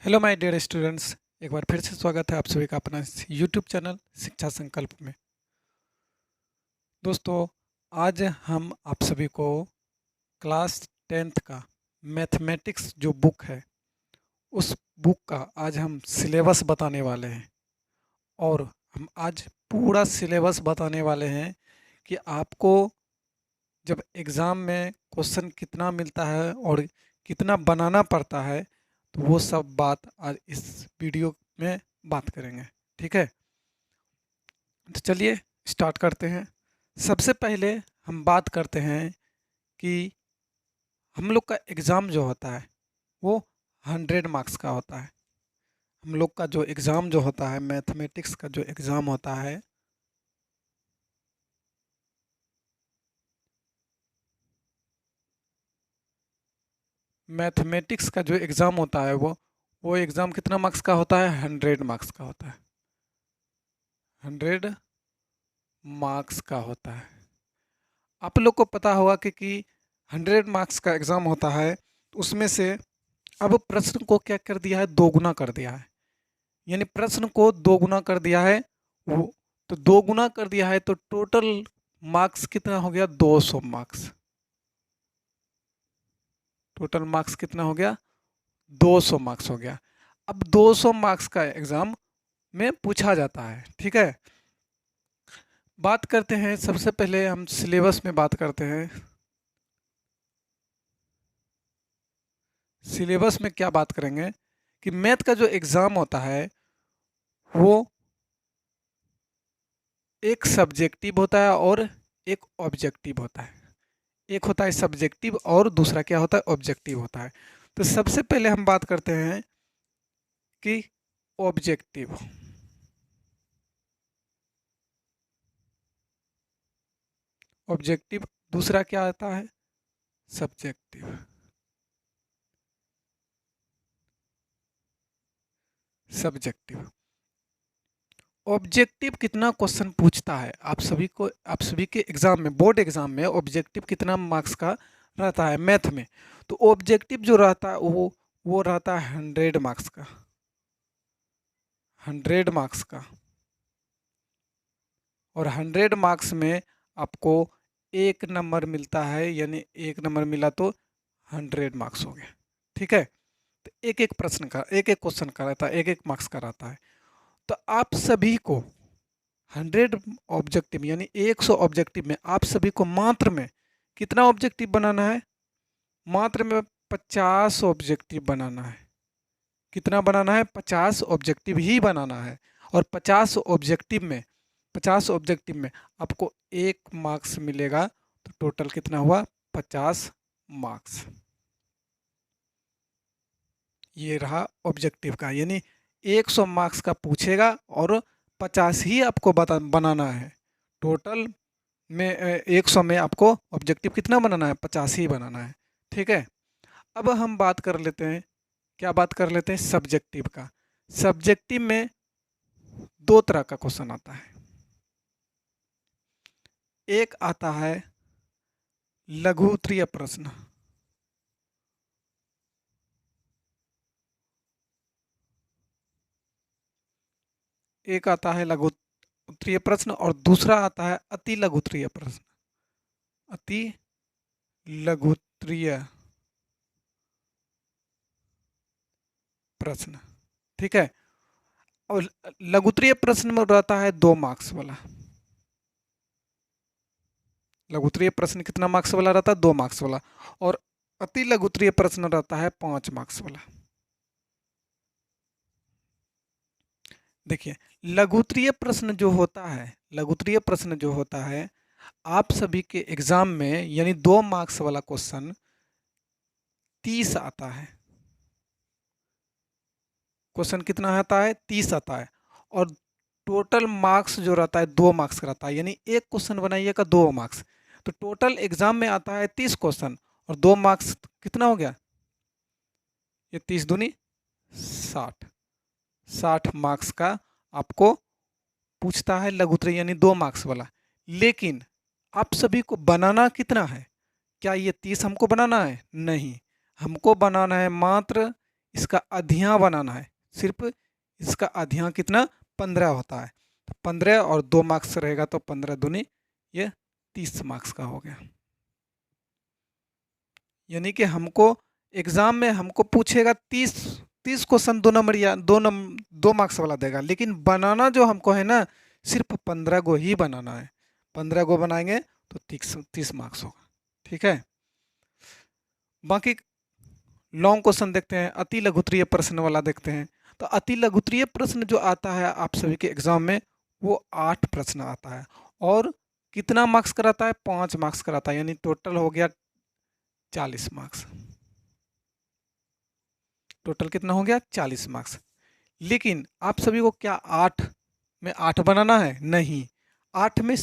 Hello my dear students, एक बार फिर से स्वागत है आप सभी का अपना यूट्यूब चैनल शिक्षा संकल्प में। दोस्तों, आज हम आप सभी को क्लास 10th का मैथमेटिक्स जो बुक है उस बुक का आज हम सिलेबस बताने वाले हैं। और हम आज पूरा सिलेबस बताने वाले हैं कि आपको जब एग्ज़ाम में क्वेश्चन कितना मिलता है और कितना बनाना पड़ता है, तो वो सब बात आज इस वीडियो में बात करेंगे। ठीक है, तो चलिए स्टार्ट करते हैं। सबसे पहले हम बात करते हैं कि हम लोग का एग्ज़ाम जो होता है वो 100 मार्क्स का होता है। हम लोग का जो एग्ज़ाम जो होता है, मैथमेटिक्स का जो एग्ज़ाम होता है, मैथमेटिक्स का जो एग्ज़ाम होता है वो एग्ज़ाम कितना मार्क्स का होता है? 100 मार्क्स का होता है। 100 मार्क्स का होता है। आप लोग को पता होगा कि 100 मार्क्स का एग्ज़ाम होता है, उसमें से अब प्रश्न को क्या कर दिया है? दोगुना कर दिया है। यानी प्रश्न को दोगुना कर दिया है। वो तो दोगुना कर दिया है तो टोटल मार्क्स कितना हो गया? 200 मार्क्स। टोटल मार्क्स कितना हो गया? 200 मार्क्स हो गया। अब 200 मार्क्स का एग्ज़ाम में पूछा जाता है। ठीक है, बात करते हैं। सबसे पहले हम सिलेबस में बात करते हैं। सिलेबस में क्या बात करेंगे कि मैथ का जो एग्ज़ाम होता है वो एक सब्जेक्टिव होता है और एक ऑब्जेक्टिव होता है। एक होता है सब्जेक्टिव और दूसरा क्या होता है? ऑब्जेक्टिव होता है। तो सबसे पहले हम बात करते हैं कि ऑब्जेक्टिव। ऑब्जेक्टिव, दूसरा क्या आता है? सब्जेक्टिव। सब्जेक्टिव। ऑब्जेक्टिव कितना क्वेश्चन पूछता है आप सभी को? आप सभी के एग्जाम में, बोर्ड एग्जाम में ऑब्जेक्टिव कितना मार्क्स का रहता है मैथ में? तो ऑब्जेक्टिव जो रहता है वो रहता है 100 मार्क्स का। 100 मार्क्स का। और 100 मार्क्स में आपको एक नंबर मिलता है, यानी एक नंबर मिला तो 100 मार्क्स हो गया। ठीक है, तो एक एक प्रश्न का, एक एक क्वेश्चन का रहता है, एक एक मार्क्स का रहता है। तो आप सभी को 100 ऑब्जेक्टिव यानी 100 ऑब्जेक्टिव में आप सभी को मात्र में कितना ऑब्जेक्टिव बनाना है? मात्र में 50 ऑब्जेक्टिव बनाना है। कितना बनाना है? 50 ऑब्जेक्टिव ही बनाना है। और 50 ऑब्जेक्टिव में आपको एक मार्क्स मिलेगा। तो टोटल कितना हुआ? 50 मार्क्स। ये रहा ऑब्जेक्टिव का, यानी 100 मार्क्स का पूछेगा और 50 ही आपको बनाना है। टोटल में 100 में आपको ऑब्जेक्टिव कितना बनाना है? 50 ही बनाना है। ठीक है, अब हम बात कर लेते हैं, क्या बात कर लेते हैं? सब्जेक्टिव का। सब्जेक्टिव में दो तरह का क्वेश्चन आता है। एक आता है लघु उत्तरीय प्रश्न। एक आता है लघु उत्तरीय प्रश्न और दूसरा आता है अति लघु उत्तरीय प्रश्न। अति लघु उत्तरीय प्रश्न। ठीक है, और लघु उत्तरीय प्रश्न में रहता है 2 मार्क्स वाला। लघु उत्तरीय प्रश्न कितना मार्क्स वाला रहता है? 2 मार्क्स वाला। और अति लघु उत्तरीय प्रश्न रहता है 5 मार्क्स वाला। देखिए, लघु उत्तरीय प्रश्न जो होता है, लघु उत्तरीय प्रश्न जो होता है आप सभी के एग्जाम में, यानी 2 मार्क्स वाला क्वेश्चन 30 आता है। क्वेश्चन कितना आता है? 30 आता है। और टोटल मार्क्स जो रहता है 2 मार्क्स का रहता है, यानी एक क्वेश्चन बनाइएगा 2 मार्क्स। तो टोटल एग्जाम में आता है 30 क्वेश्चन और 2 मार्क्स कितना हो गया? ये 30 दूनी 60। 60 मार्क्स का आपको पूछता है लघु उत्तरीय, यानी 2 मार्क्स वाला। लेकिन आप सभी को बनाना कितना है? क्या ये 30 हमको बनाना है? नहीं, हमको बनाना है मात्र इसका अधियाँ बनाना है। सिर्फ इसका अधियाँ कितना 15 होता है, तो 15 और 2 मार्क्स रहेगा तो 15 दूनी ये 30 मार्क्स का हो गया। यानी कि हमको एग्जाम में हमको पूछेगा 30 क्वेश्चन 2 नंबर या 2 मार्क्स वाला देगा, लेकिन बनाना जो हमको है ना सिर्फ 15 गो ही बनाना है। 15 गो बनाएंगे तो 30 मार्क्स होगा। ठीक है, बाकी लॉन्ग क्वेश्चन देखते हैं, अति लघुत्तरीय प्रश्न वाला देखते हैं। तो अति लघुत्तरीय प्रश्न जो आता है आप सभी के एग्जाम में वो 8 प्रश्न आता है और कितना मार्क्स कराता है 5 मार्क्स कराता है, यानी टोटल हो गया 40 मार्क्स। टोटल कितना हो गया 40 मार्क्स। लेकिन आप सभी को क्या 8 में 8 बनाना है? नहीं, 8 में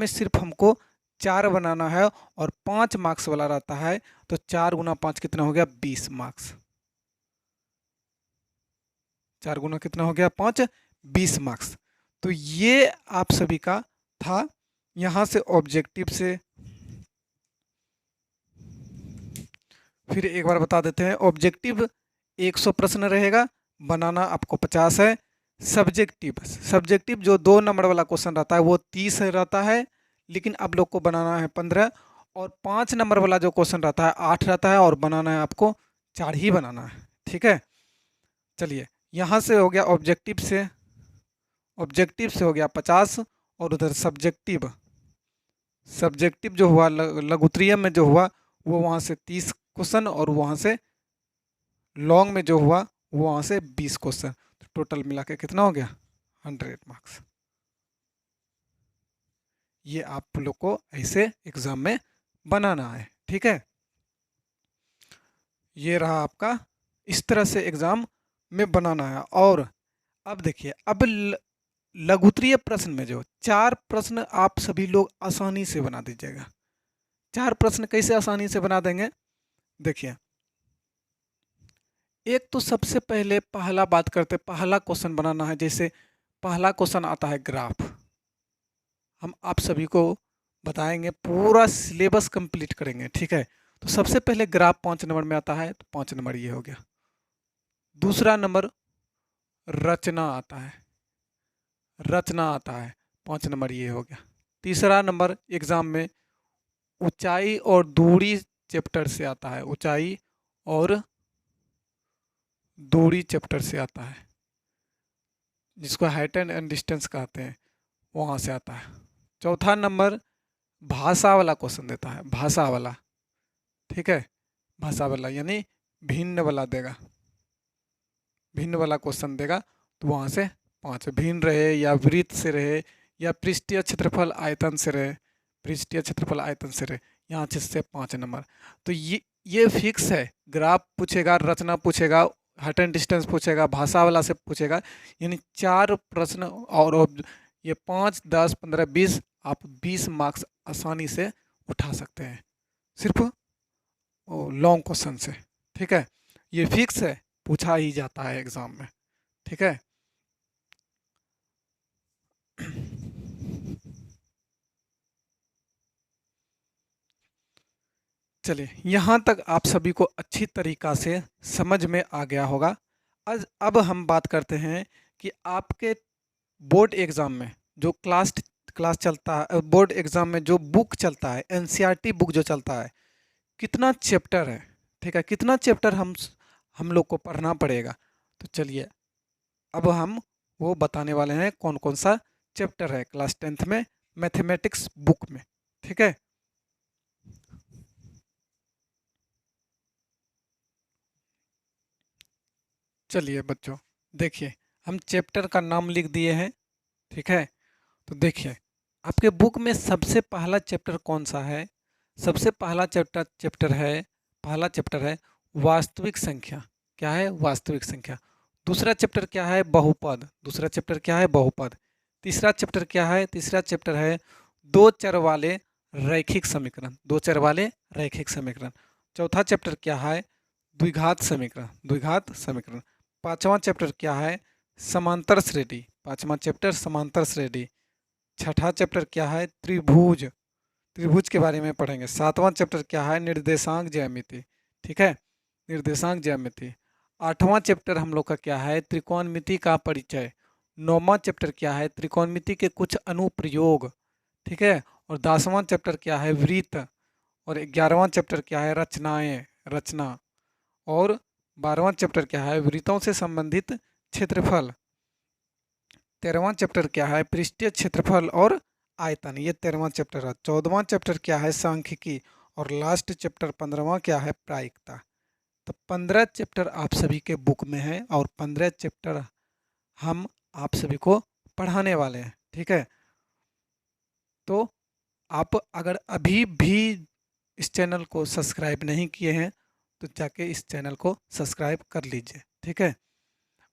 सिर्फ हमको 4 बनाना है और 5 मार्क्स वाला रहता है, तो 4 गुना 5 कितना हो गया 20 मार्क्स। 4 गुना कितना हो गया 5, 20 मार्क्स। तो ये आप सभी का था। यहाँ से ऑब्जेक्टिव से फिर एक बार बता देते हैं। ऑब्जेक्टिव 100 प्रश्न रहेगा, बनाना आपको 50 है। सब्जेक्टिव जो 2 नंबर वाला क्वेश्चन रहता है वो 30 रहता है, लेकिन आप लोग को बनाना है 15। और 5 नंबर वाला जो क्वेश्चन रहता है 8 रहता है और बनाना है आपको 4 ही बनाना है। ठीक है, चलिए यहाँ से हो गया ऑब्जेक्टिव से हो गया 50 और उधर सब्जेक्टिव जो हुआ लघुत्तरीय में जो हुआ वो वहाँ से 30 क्वेश्चन और वहाँ से लॉन्ग में जो हुआ वो वहाँ से 20 क्वेश्चन, तो टोटल मिला के कितना हो गया 100 मार्क्स। ये आप लोग को ऐसे एग्जाम में बनाना है। ठीक है, ये रहा आपका, इस तरह से एग्जाम में बनाना है। और अब देखिए, अब लघुत्तरीय प्रश्न में जो 4 प्रश्न आप सभी लोग आसानी से बना दीजिएगा। 4 प्रश्न कैसे आसानी से बना देंगे? देखिए, एक तो सबसे पहले पहला बात करते, पहला क्वेश्चन बनाना है। जैसे पहला क्वेश्चन आता है ग्राफ, हम आप सभी को बताएंगे, पूरा सिलेबस कंप्लीट करेंगे। ठीक है, तो सबसे पहले ग्राफ 5 नंबर में आता है, तो 5 नंबर ये हो गया। दूसरा नंबर रचना आता है, 5 नंबर ये हो गया। तीसरा नंबर एग्जाम में ऊंचाई और दूरी चैप्टर से आता है, ऊंचाई और दूरी चैप्टर से आता है, जिसको हाइट एंड डिस्टेंस कहते हैं, वहाँ से आता है। चौथा नंबर भाषा वाला क्वेश्चन देता है, भाषा वाला। ठीक है, भाषा वाला यानी भिन्न वाला देगा, भिन्न वाला क्वेश्चन देगा, तो वहाँ से 5, भिन्न रहे या वृत्त से रहे या पृष्ठीय क्षेत्रफल आयतन से रहे, पृष्ठीय क्षेत्रफल आयतन से रहे, यहाँ से 5 नंबर। तो ये फिक्स है। ग्राफ पूछेगा, रचना पूछेगा, हाइट एंड डिस्टेंस पूछेगा, भाषा वाला से पूछेगा, यानी 4 प्रश्न। और ये 5, 10, 15, 20, आप 20 मार्क्स आसानी से उठा सकते हैं सिर्फ लॉन्ग क्वेश्चन से। ठीक है, ये फिक्स है, पूछा ही जाता है एग्जाम में। ठीक है, चलिए यहाँ तक आप सभी को अच्छी तरीक़ा से समझ में आ गया होगा। अब हम बात करते हैं कि आपके बोर्ड एग्ज़ाम में जो क्लास चलता है, बोर्ड एग्ज़ाम में जो बुक चलता है, एनसीईआरटी बुक जो चलता है, कितना चैप्टर है। ठीक है, कितना चैप्टर हम लोग को पढ़ना पड़ेगा। तो चलिए अब हम वो बताने वाले हैं कौन कौन सा चैप्टर है क्लास 10th में मैथमेटिक्स बुक में। ठीक है, चलिए बच्चों देखिए, हम चैप्टर का नाम लिख दिए हैं। ठीक है, तो देखिए आपके बुक में सबसे पहला चैप्टर कौन सा है? सबसे पहला पहला चैप्टर है वास्तविक संख्या। क्या है? वास्तविक संख्या। दूसरा चैप्टर क्या है? बहुपद। दूसरा चैप्टर क्या है? बहुपद। तीसरा चैप्टर क्या है? तीसरा चैप्टर है दो चर वाले रैखिक समीकरण, दो चर वाले रैखिक समीकरण। चौथा चैप्टर क्या है? द्विघात समीकरण, द्विघात समीकरण। पांचवा चैप्टर क्या है? समांतर श्रेणी, पांचवा चैप्टर समांतर श्रेणी। छठा चैप्टर क्या है? त्रिभुज, त्रिभुज के बारे में पढ़ेंगे। सातवां चैप्टर क्या है? निर्देशांक ज्यामिति। ठीक है, निर्देशांक ज्यामिति। 8वां चैप्टर हम लोग का क्या है, त्रिकोणमिति का परिचय। 9वां चैप्टर क्या है, त्रिकोणमिति के कुछ अनुप्रयोग, ठीक है। और 10वां चैप्टर क्या है, वृत्त। और 11वां चैप्टर क्या है, रचनाएं, रचना। और 12वां चैप्टर क्या है, वृत्तों से संबंधित क्षेत्रफल। 13वां चैप्टर क्या है, पृष्ठीय क्षेत्रफल और आयतन, ये 13वां चैप्टर है। 14वां चैप्टर क्या है, सांख्यिकी। और लास्ट चैप्टर 15वां क्या है, प्रायिकता। तो 15 चैप्टर आप सभी के बुक में है और 15 चैप्टर हम आप सभी को पढ़ाने वाले हैं, ठीक है। तो आप अगर अभी भी इस चैनल को सब्सक्राइब नहीं किए हैं तो जाके इस चैनल को सब्सक्राइब कर लीजिए, ठीक है।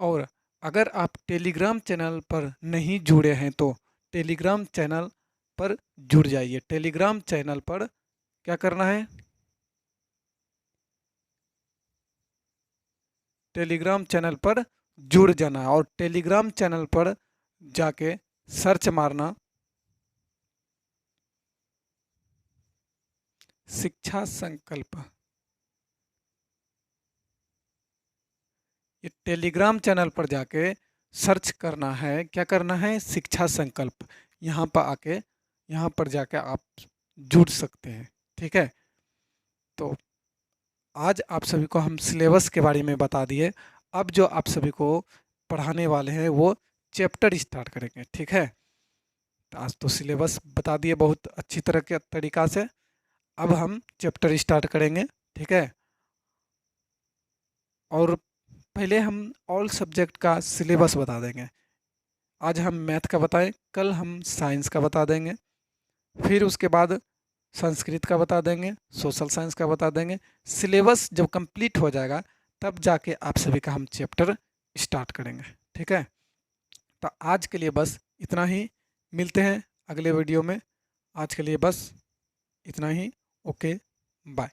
और अगर आप टेलीग्राम चैनल पर नहीं जुड़े हैं तो टेलीग्राम चैनल पर जुड़ जाइए। टेलीग्राम चैनल पर क्या करना है, टेलीग्राम चैनल पर जुड़ जाना है। और टेलीग्राम चैनल पर जाके सर्च मारना शिक्षा संकल्प। ये टेलीग्राम चैनल पर जाके सर्च करना है, क्या करना है, शिक्षा संकल्प। यहाँ पर आके यहाँ पर जाके आप जुड़ सकते हैं, ठीक है। तो आज आप सभी को हम सिलेबस के बारे में बता दिए। अब जो आप सभी को पढ़ाने वाले हैं वो चैप्टर स्टार्ट करेंगे, ठीक है। तो आज तो सिलेबस बता दिए बहुत अच्छी तरह के तरीक़ा से। अब हम चैप्टर स्टार्ट करेंगे, ठीक है। और पहले हम ऑल सब्जेक्ट का सिलेबस बता देंगे। आज हम मैथ का बताएं, कल हम साइंस का बता देंगे, फिर उसके बाद संस्कृत का बता देंगे, सोशल साइंस का बता देंगे। सिलेबस जब कंप्लीट हो जाएगा तब जाके आप सभी का हम चैप्टर स्टार्ट करेंगे, ठीक है। तो आज के लिए बस इतना ही, मिलते हैं अगले वीडियो में। आज के लिए बस इतना ही, ओके बाय।